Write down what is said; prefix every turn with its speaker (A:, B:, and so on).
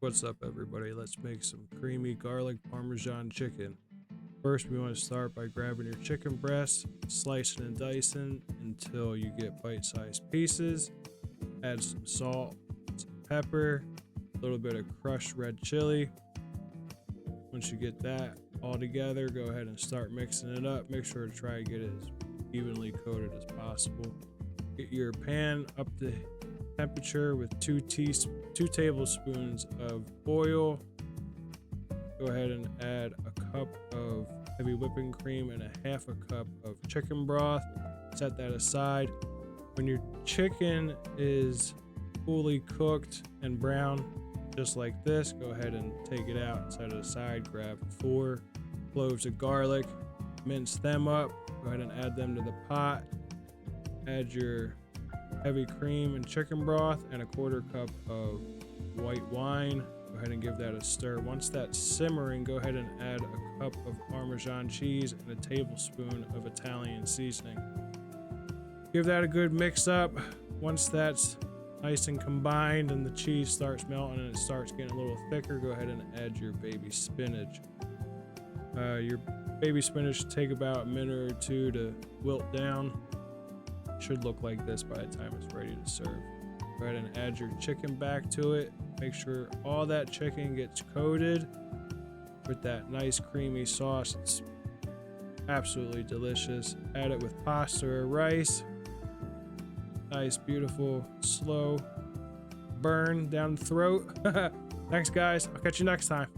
A: What's up, everybody? Let's make some creamy garlic Parmesan chicken. First, we want to start by grabbing your chicken breast, slicing and dicing until you get bite-sized pieces. Add some salt, some pepper, a little bit of crushed red chili. Once you get that all together, go ahead and start mixing it up. Make sure to try to get it as evenly coated as possible. Get your pan up to temperature with 2 tablespoons of oil. Go ahead and add a cup of heavy whipping cream and a half a cup of chicken broth. Set that aside. When your chicken is fully cooked and brown, just like this, go ahead and take it out and set it aside. Grab 4 cloves of garlic, mince them up. Go ahead and add them to the pot. Add your heavy cream and chicken broth and a 1/4 cup of white wine. Go ahead and give that a stir. Once that's simmering, go ahead and add a cup of Parmesan cheese and a tablespoon of Italian seasoning. Give that a good mix up. Once that's nice and combined and the cheese starts melting and it starts getting a little thicker, go ahead and add your baby spinach. Your baby spinach should take about a minute or 2 to wilt down. Should look like this by the time it's ready to serve. Go ahead and add your chicken back to it. Make sure all that chicken gets coated with that nice creamy sauce. It's absolutely delicious. Add it with pasta or rice. Nice, beautiful, slow burn down the throat. Thanks, guys. I'll catch you next time.